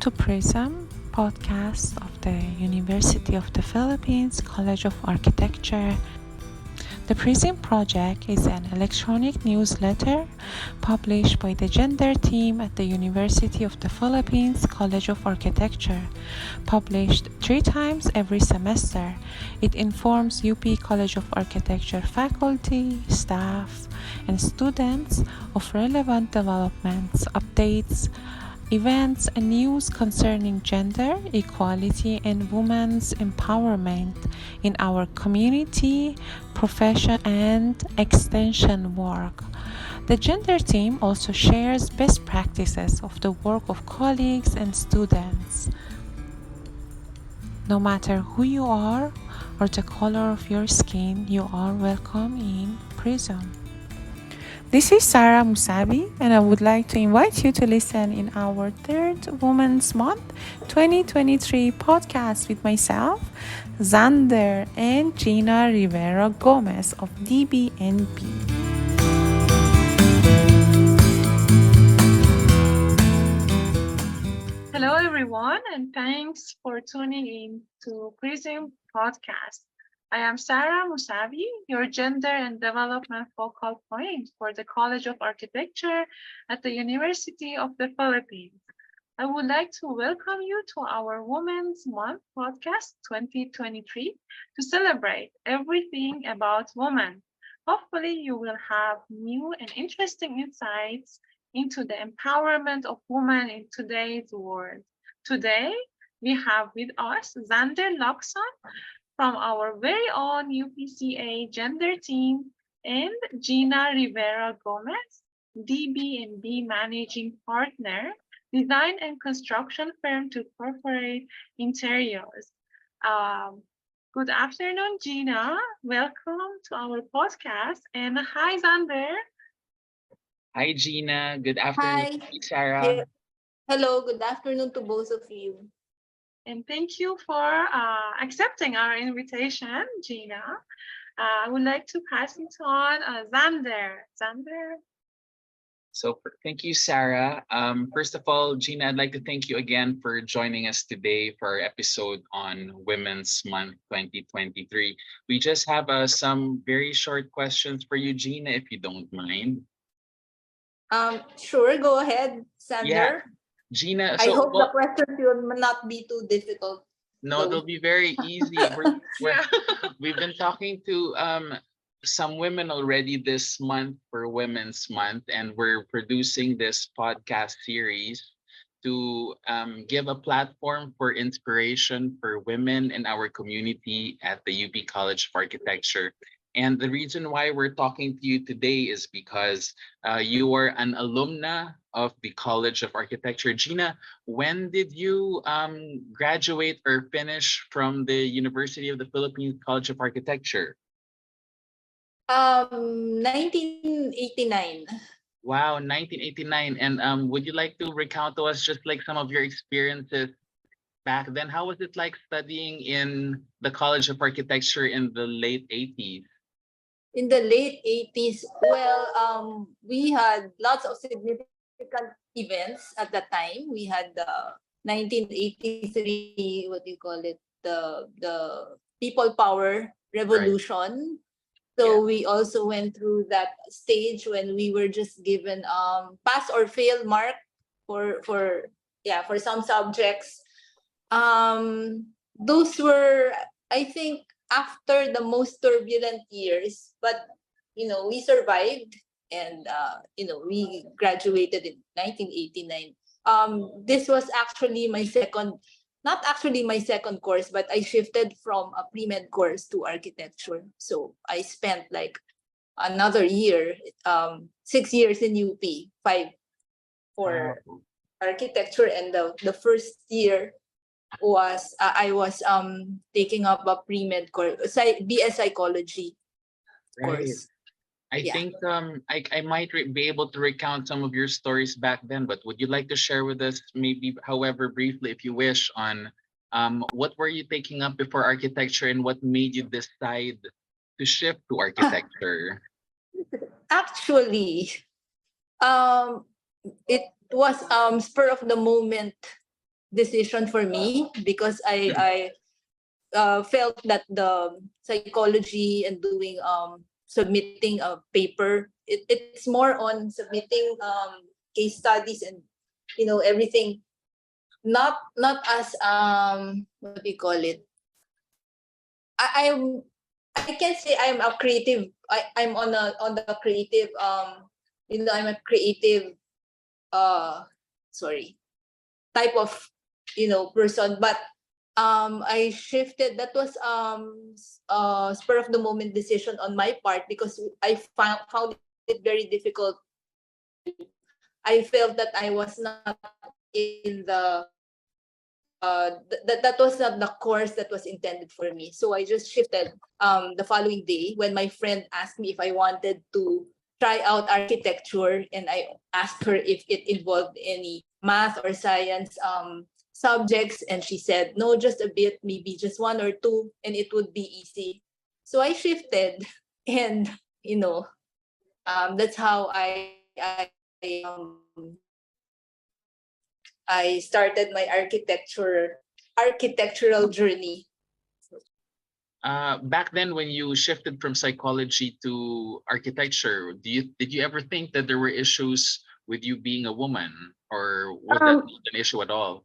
to Prism, podcast of the University of the Philippines College of Architecture. The Prism project is an electronic newsletter published by the gender team at the University of the Philippines College of Architecture, published 3 times every semester. It informs UP College of Architecture faculty, staff, and students of relevant developments, updates, events, and news concerning gender equality and women's empowerment in our community, profession, and extension work. The gender team also shares best practices of the work of colleagues and students. No matter who you are or the color of your skin, you are welcome in Prism. This is Sarah Musabi, and I would like to invite you to listen in our third Women's Month 2023 podcast with myself, Xander, and Gina Rivera Gomez of DBNP. Hello, everyone, and thanks for tuning in to Prism Podcast. I am Sarah Musavi, your gender and development focal point for the College of Architecture at the University of the Philippines. I would like to welcome you to our Women's Month podcast 2023 to celebrate everything about women. Hopefully, you will have new and interesting insights into the empowerment of women in today's world. Today, we have with us Xander Loxon from our very own UPCA gender team and Gina Rivera Gomez, DB&B managing partner, design and construction firm to corporate interiors. Um, Good afternoon, Gina. Welcome to our podcast. And hi, Xander. Hi, Gina. Good afternoon, Hi. Sarah. Hello, good afternoon to both of you. And thank you for accepting our invitation, Gina. I would like to pass it on Xander. Xander. Thank you, Sarah. First of all, Gina, I'd like to thank you again for joining us today for our episode on Women's Month 2023. We just have some very short questions for you, Gina, if you don't mind. Sure, go ahead, Yeah, Sander. Gina. I hope the questions will not be too difficult. No, they'll be very easy. We've been talking to some women already this month for Women's Month, and we're producing this podcast series to give a platform for inspiration for women in our community at the UP College of Architecture. And the reason why we're talking to you today is because you are an alumna of the College of Architecture. Gina, when did you graduate or finish from the University of the Philippines College of Architecture? 1989. Wow, 1989. And would you like to recount to us just like some of your experiences back then? How was it like studying in the College of Architecture in the late 80s? In the late 80s, well, we had lots of significant events at that time. We had the 1983, what do you call it, the People Power Revolution. Right. So we also went through that stage when we were just given pass or fail mark for some subjects. Those were, I think, after the most turbulent years, but we survived, and we graduated in 1989. This was actually not actually my second course, but I shifted from a pre-med course to architecture. So I spent like another year, 6 years in UP, 5 for architecture, and the first year was I was taking up a pre-med course, BS psychology course. I think I might be able to recount some of your stories back then, but would you like to share with us, maybe however briefly if you wish, on what were you taking up before architecture and what made you decide to shift to architecture? Actually, it was spur of the moment decision for me because I felt that the psychology and doing submitting a paper, it's more on submitting case studies and everything, not as what do you call it, I'm I can't say I'm a creative. I'm on the creative I'm a creative sorry type of person, but I shifted. That was spur of the moment decision on my part because I found it very difficult. I felt that I was not in the that was not the course that was intended for me. So I just shifted the following day when my friend asked me if I wanted to try out architecture, and I asked her if it involved any math or science subjects, and she said no, just a bit, maybe just one or two, and it would be easy. So I shifted, and that's how I started my architectural journey. Back then, when you shifted from psychology to architecture, did you ever think that there were issues with you being a woman, or was that not an issue at all?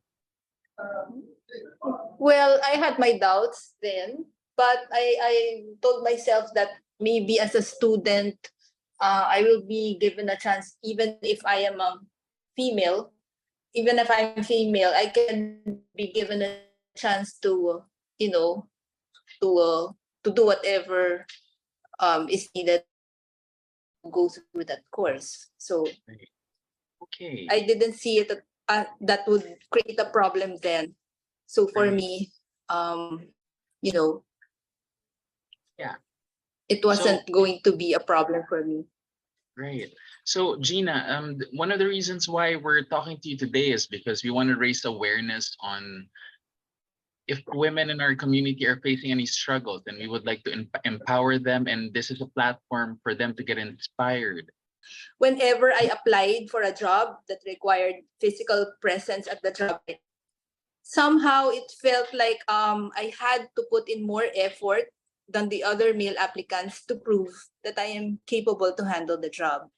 Well, I had my doubts then, but I told myself that maybe as a student, I will be given a chance, even if I am a female. Even if I'm female, I can be given a chance to, to do whatever is needed to go through that course. So Okay. I didn't see it that would create a problem then. So for me, Yeah. it wasn't going to be a problem for me. Right. So Gina, one of the reasons why we're talking to you today is because we want to raise awareness on if women in our community are facing any struggles, and we would like to empower them, and this is a platform for them to get inspired. Whenever I applied for a job that required physical presence at the job, somehow it felt like I had to put in more effort than the other male applicants to prove that I am capable to handle the job.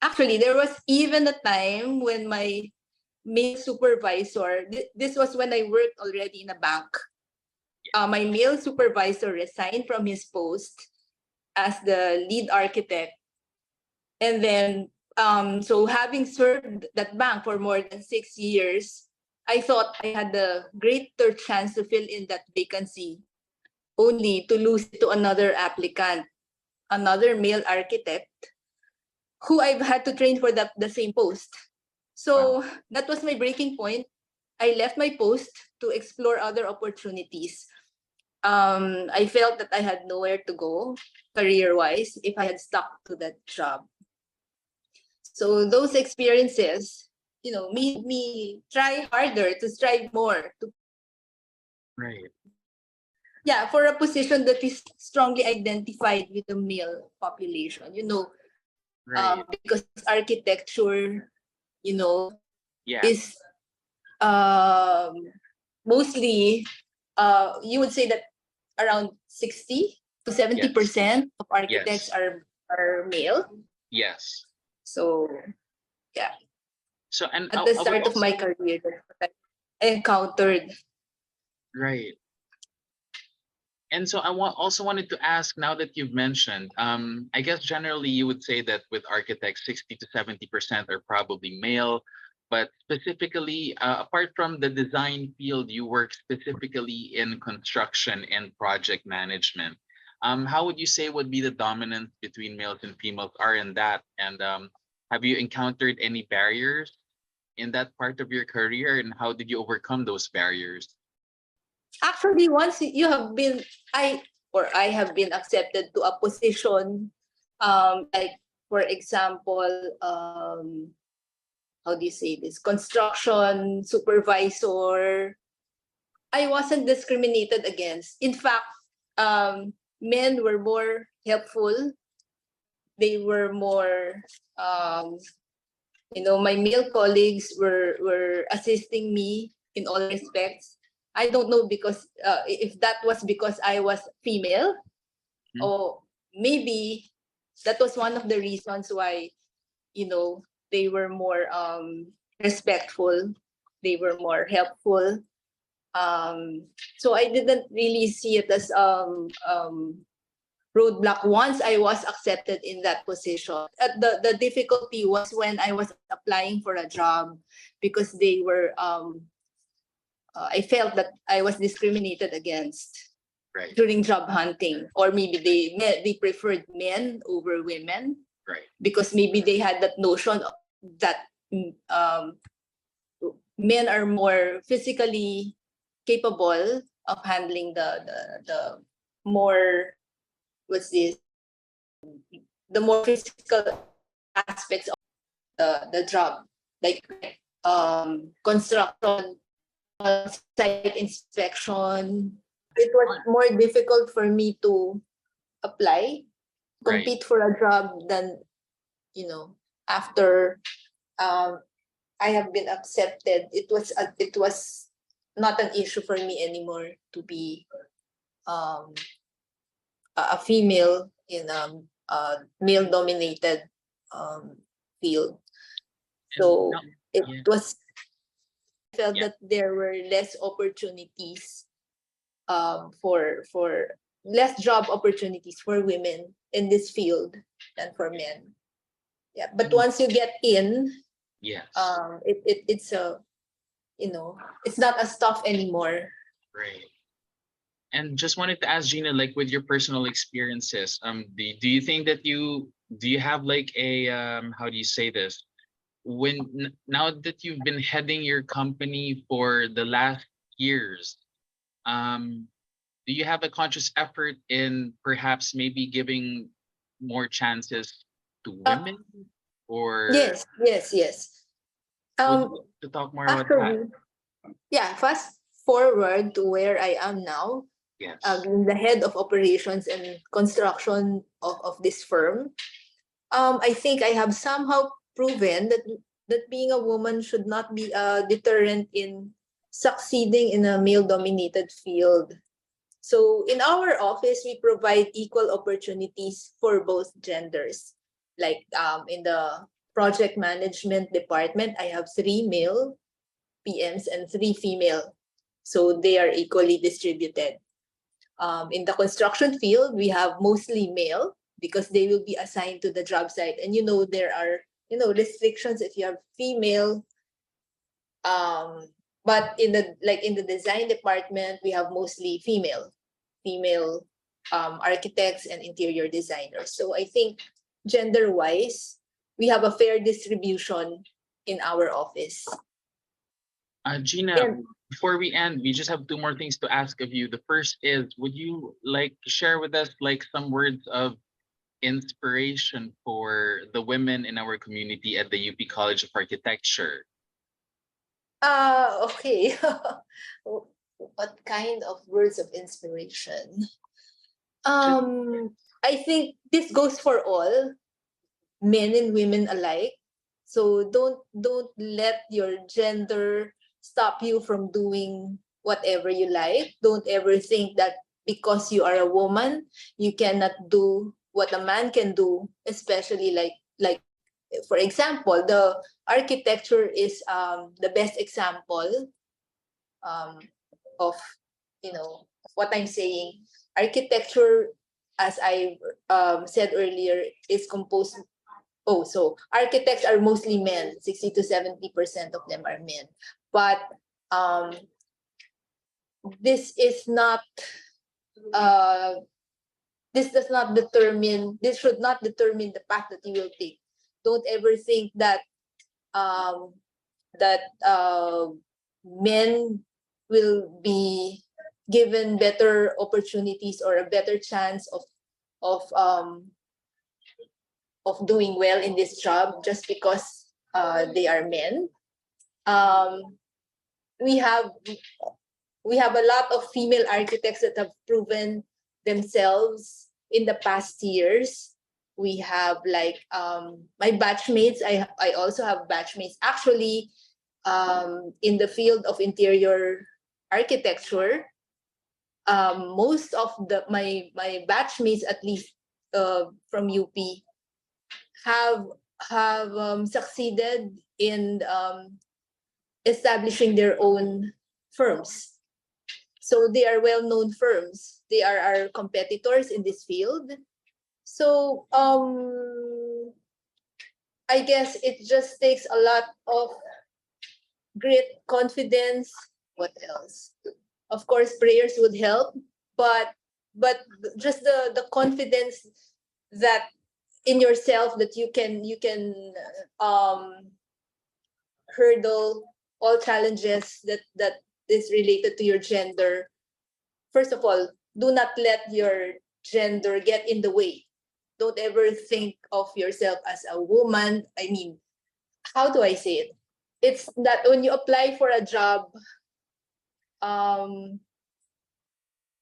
Actually, there was even a time when my male supervisor, this was when I worked already in a bank. My male supervisor resigned from his post as the lead architect. And then, so having served that bank for more than 6 years, I thought I had a greater chance to fill in that vacancy, only to lose it to another applicant, another male architect, who I've had to train for the same post. So that was my breaking point. I left my post to explore other opportunities. I felt that I had nowhere to go career-wise if I had stuck to that job. So those experiences, made me try harder, to strive more, to Right. yeah, for a position that is strongly identified with the male population. Right. Because architecture, Yeah. is mostly you would say that around 60 to 70% of architects Yes. are male. Yes. So yeah, So, and at the I would start of my also, career, that's what I encountered. right. And so also wanted to ask, now that you've mentioned, I guess generally you would say that with architects, 60 to 70% are probably male, but specifically, apart from the design field, you work specifically in construction and project management. How would you say would be the dominance between males and females are in that? And have you encountered any barriers in that part of your career, and how did you overcome those barriers? Actually, once you have been, I have been accepted to a position, like for example, how do you say this? Construction supervisor. I wasn't discriminated against. In fact, men were more helpful. They were more, my male colleagues were assisting me in all respects. I don't know because if that was because I was female, or maybe that was one of the reasons why they were more respectful, they were more helpful. So I didn't really see it as roadblock once I was accepted in that position. The difficulty was when I was applying for a job, because they were I felt that I was discriminated against Right. during job hunting, or maybe they preferred men over women, Right. because maybe they had that notion that um, men are more physically capable of handling the more, what's this, the more physical aspects of the job, like construction, site inspection. It was more difficult for me to apply, Right. compete for a job than, after I have been accepted. It was not an issue for me anymore to be um, a female in a male dominated field. So No, it yeah. was felt Yeah. that there were less opportunities for less job opportunities for women in this field than for men. Yeah, but once you get in, Yes. it's a it's not as tough anymore. Right. And just wanted to ask Gina, like with your personal experiences, do you think that do you have like a how do you say this? Now that you've been heading your company for the last years, um, do you have a conscious effort in perhaps maybe giving more chances to Uh, women, or yes. would you like to talk more about that? Actually, yeah. Fast forward to where I am now, Yes. being the head of operations and construction of this firm. I think I have somehow proven that being a woman should not be a deterrent in succeeding in a male-dominated field. So in our office, we provide equal opportunities for both genders. Like in the project management department, I have 3 male PMs and 3 female. So they are equally distributed. In the construction field, we have mostly male because they will be assigned to the job site. And there are restrictions if you have female. But in the design department, we have mostly female architects and interior designers. So I think gender-wise, we have a fair distribution in our office. Gina, And before we end, we just have two more things to ask of you. The first is, would you like to share with us like some words of inspiration for the women in our community at the UP College of Architecture? okay. What kind of words of inspiration? Just, I think this goes for all, men and women alike. So don't let your gender stop you from doing whatever you like. Don't ever think that because you are a woman, you cannot do what a man can do, especially like for example, the architecture is the best example um, of what I'm saying. Architecture, as I said earlier, is composed. Oh, so architects are mostly men. 60 to 70% of them are men. But um, this is not. This does not determine. This should not determine the path that you will take. Don't ever think that um, men will be given better opportunities or a better chance of um, of doing well in this job just because they are men. Um, we have a lot of female architects that have proven themselves in the past years. We have like my batchmates. I also have batchmates actually in the field of interior architecture. Most of my batchmates, at least from UP, have succeeded in establishing their own firms. So they are well-known firms. They are our competitors in this field. So I guess it just takes a lot of grit, confidence. What else? Of course, prayers would help, but just the confidence that in yourself that you can hurdle all challenges that is related to your gender. First of all, do not let your gender get in the way. Don't ever think of yourself as a woman. I mean, how do I say it? It's that when you apply for a job,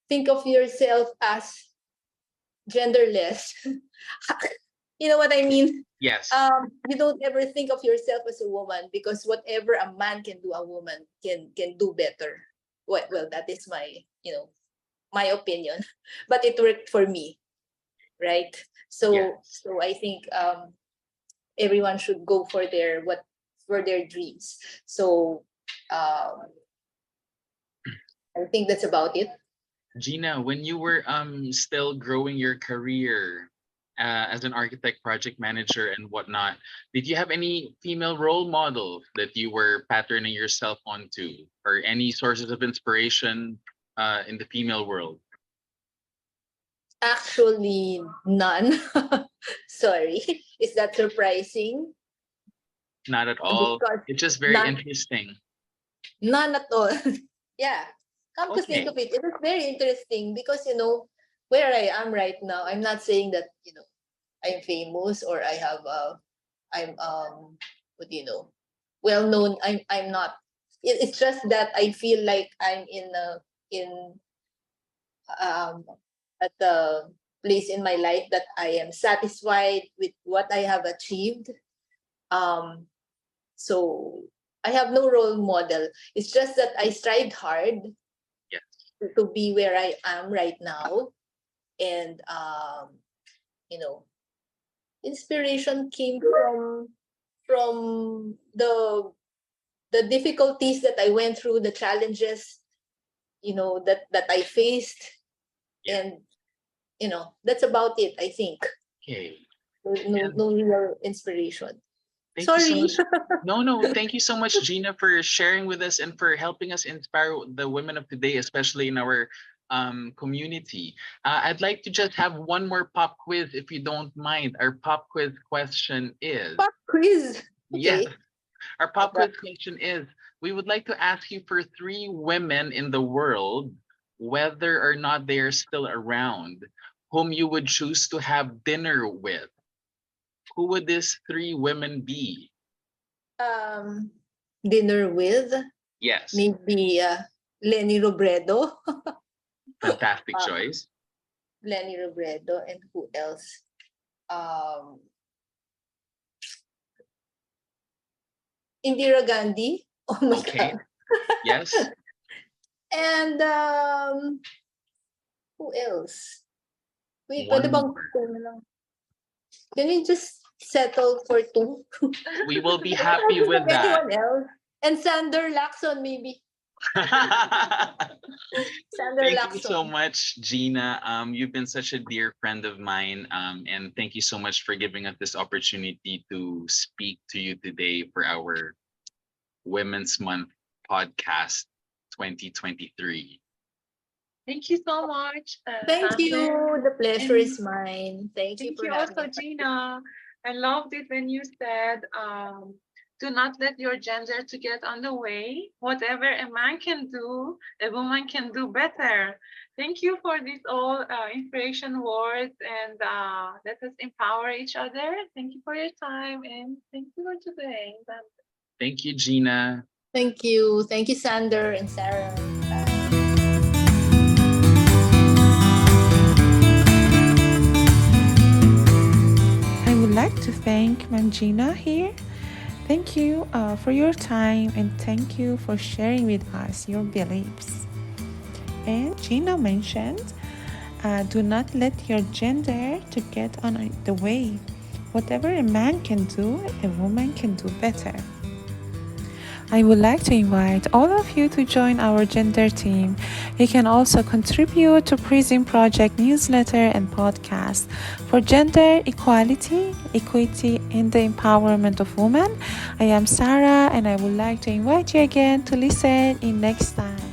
think of yourself as genderless. You know what I mean? Yes. You don't ever think of yourself as a woman, because whatever a man can do, a woman can do better. Well, that is my my opinion, but it worked for me, right? So Yes. so I think everyone should go for their dreams. So I think that's about it. Gina, when you were still growing your career as an architect, project manager, and whatnot, did you have any female role model that you were patterning yourself onto, or any sources of inspiration in the female world? Actually, none. Sorry. Is that surprising? Not at all. Because It's just very none, interesting. none at all. Yeah. Come to think Okay. of it, it is very interesting because where I am right now. I'm not saying that I'm famous or I have I'm what do you know well known. I'm not. It's just that I feel like I'm in at the place in my life that I am satisfied with what I have achieved. Um, so I have no role model. It's just that I strived hard Yes. to be where I am right now, and you know, inspiration came from the difficulties that I went through, the challenges, that I faced, Yeah. and that's about it. I think Okay. no real inspiration. Thank you so Sorry. much. No. Thank you so much, Gina, for sharing with us and for helping us inspire the women of today, especially in our community. I'd like to just have one more pop quiz, if you don't mind. Our pop quiz question is, Pop quiz. yes, Okay. our pop quiz question is, we would like to ask you for 3 women in the world, whether or not they are still around, whom you would choose to have dinner with. Who would these 3 women be? Dinner with Yes, maybe Lenny Robredo. fantastic uh, choice. Lenny Robredo, and who else? Um, Indira Gandhi. Oh my Okay, God. yes. And who else? Wait, One pwede bang more. 2 na lang? Can we just settle for 2? We will be I don't happy want to with think that. anyone else. And Sander Lacson, maybe. Sander Thank you so Lacson. much, Gina. You've been such a dear friend of mine. And thank you so much for giving us this opportunity to speak to you today for our Women's Month podcast 2023. Thank you so much, Thank you. Sander. The pleasure And is mine. Thank you thank for you having also, me. Gina. I loved it when you said, do not let your gender to get on the way. Whatever a man can do, a woman can do better. Thank you for these all inspiration words, and let us empower each other. Thank you for your time, and thank you for today. Thank you, Gina. Thank you. Thank you, Sander and Sarah. Bye. thank Ma'am Gina here. Thank you for your time and thank you for sharing with us your beliefs. And Gina mentioned, do not let your gender to get on the way. Whatever a man can do, a woman can do better. I would like to invite all of you to join our gender team. You can also contribute to Prism Project newsletter and podcast for gender equality, equity, and the empowerment of women. I am Sarah, and I would like to invite you again to listen in next time.